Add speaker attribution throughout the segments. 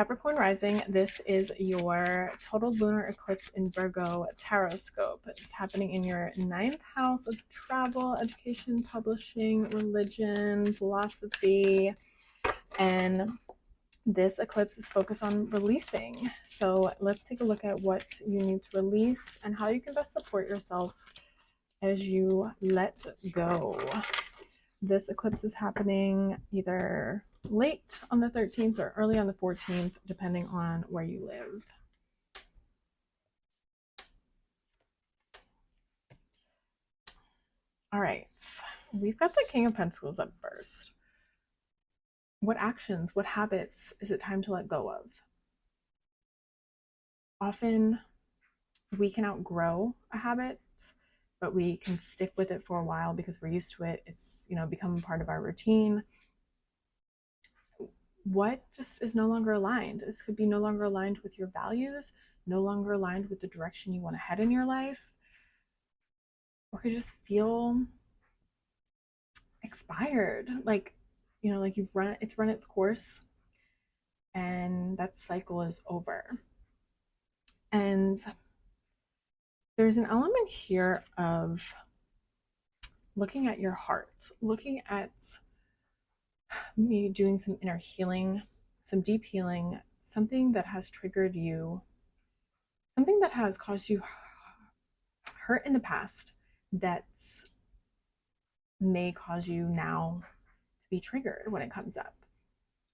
Speaker 1: Capricorn rising, this is your total lunar eclipse in Virgo tarotscope. It's happening in your 9th house of travel, education, publishing, religion, philosophy, and this eclipse is focused on releasing. So let's take a look at what you need to release and how you can best support yourself as you let go. This eclipse is happening either late on the 13th or early on the 14th, depending on where you live. All right, we've got the King of Pentacles up first. What actions, what habits is it time to let go of? Often we can outgrow a habit, but we can stick with it for a while because we're used to it. It's, become a part of our routine. What just is no longer aligned? This could be no longer aligned with your values, no longer aligned with the direction you want to head in your life, or could just feel expired, like it's run its course and that cycle is over. And there's an element here of looking at your heart, looking at me doing some inner healing, some deep healing, something that has triggered you, something that has caused you hurt in the past that may cause you now to be triggered when it comes up.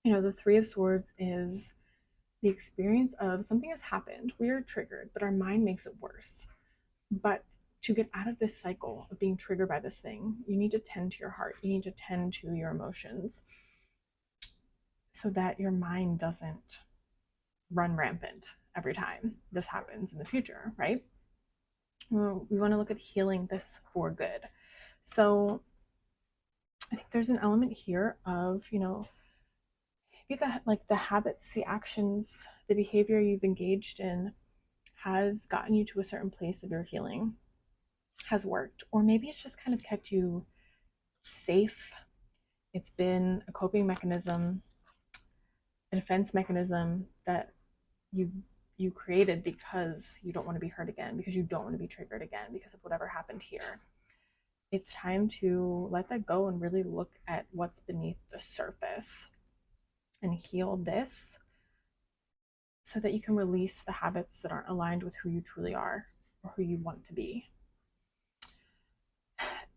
Speaker 1: The Three of Swords is the experience of something has happened, we are triggered, but our mind makes it worse. But to get out of this cycle of being triggered by this thing, you need to tend to your heart, you need to tend to your emotions so that your mind doesn't run rampant every time this happens in the future, right? We want to look at healing this for good. So I think there's an element here of, maybe the habits, the actions, the behavior you've engaged in has gotten you to a certain place of your healing, has worked, or maybe it's just kind of kept you safe. It's been a coping mechanism, a defense mechanism that you created because you don't want to be hurt again, because you don't want to be triggered again because of whatever happened here. It's time to let that go and really look at what's beneath the surface and heal this so that you can release the habits that aren't aligned with who you truly are or who you want to be.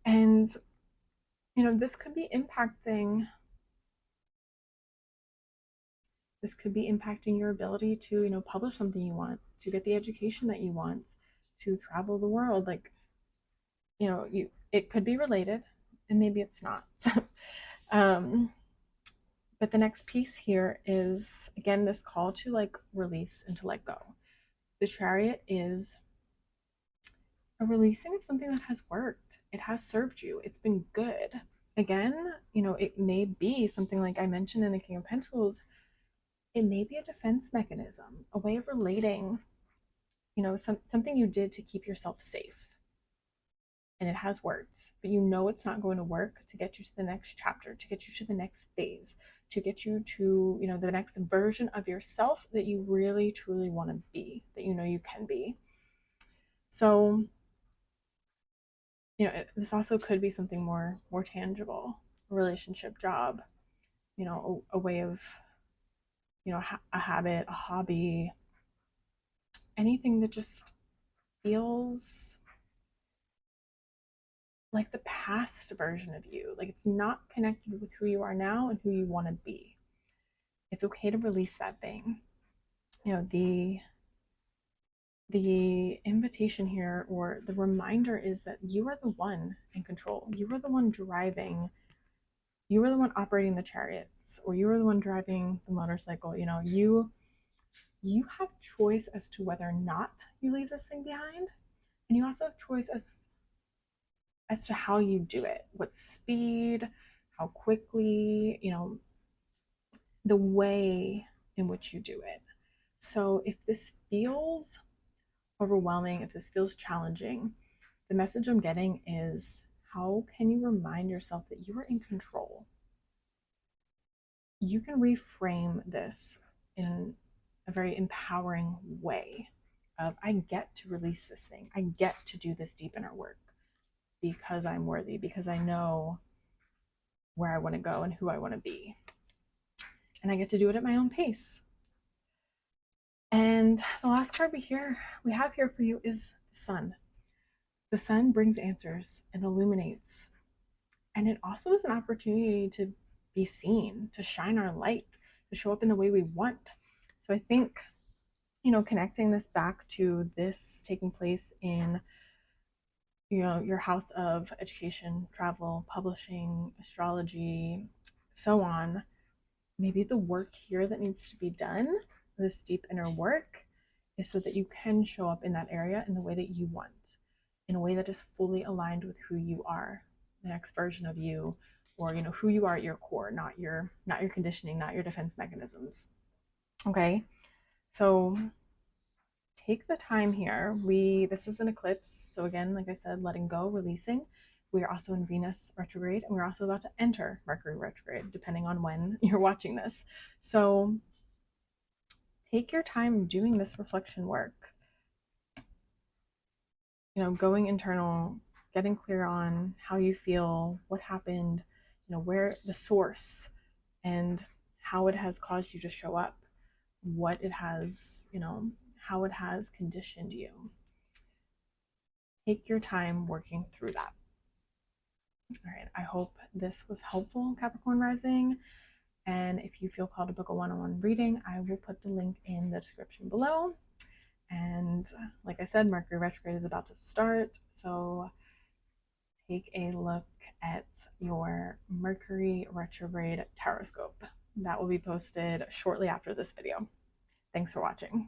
Speaker 1: And, this could be impacting your ability to, publish something you want, to get the education that you want, to travel the world. Like, it could be related and maybe it's not. But the next piece here is, again, this call to release and to let go. The Chariot is a releasing of something that has worked. It has served you. It's been good. Again, it may be something like I mentioned in the King of Pentacles. It may be a defense mechanism, a way of relating, something you did to keep yourself safe. And it has worked, but it's not going to work to get you to the next chapter, to get you to the next phase, to get you to, the next version of yourself that you really, truly want to be, that you can be. So, this also could be something more tangible, a relationship, job, a way of, a habit, a hobby, anything that just feels like the past version of you. Like it's not connected with who you are now and who you want to be. It's okay to release that thing. The invitation here, or the reminder, is that you are the one in control. You are the one driving. You are the one operating the chariots, or you are the one driving the motorcycle. You have choice as to whether or not you leave this thing behind, and you also have choice as to how you do it, what speed, how quickly, the way in which you do it. So if this feels overwhelming, if this feels challenging, the message I'm getting is, how can you remind yourself that you are in control? You can reframe this in a very empowering way of, I get to release this thing. I get to do this deep inner work because I'm worthy, because I know where I want to go and who I want to be. And I get to do it at my own pace. And the last card we have here for you is the sun. The sun brings answers and illuminates. And it also is an opportunity to be seen, to shine our light, to show up in the way we want. So I think, connecting this back to this taking place in, your house of education, travel, publishing, astrology, so on, maybe the work here that needs to be done, this deep inner work, is so that you can show up in that area in the way that you want, in a way that is fully aligned with who you are, the next version of you, or who you are at your core, not your conditioning, not your defense mechanisms. Okay, so take the time here. This is an eclipse, so again, like I said, letting go, releasing. We are also in Venus retrograde, and we're also about to enter Mercury retrograde, depending on when you're watching this. So take your time doing this reflection work. Going internal, getting clear on how you feel, what happened, where the source, and how it has caused you to show up, what it has, how it has conditioned you. Take your time working through that. All right, I hope this was helpful, Capricorn rising. And if you feel called to book a one-on-one reading, I will put the link in the description below. And like I said, Mercury retrograde is about to start, so take a look at your Mercury retrograde tarotscope. That will be posted shortly after this video. Thanks for watching.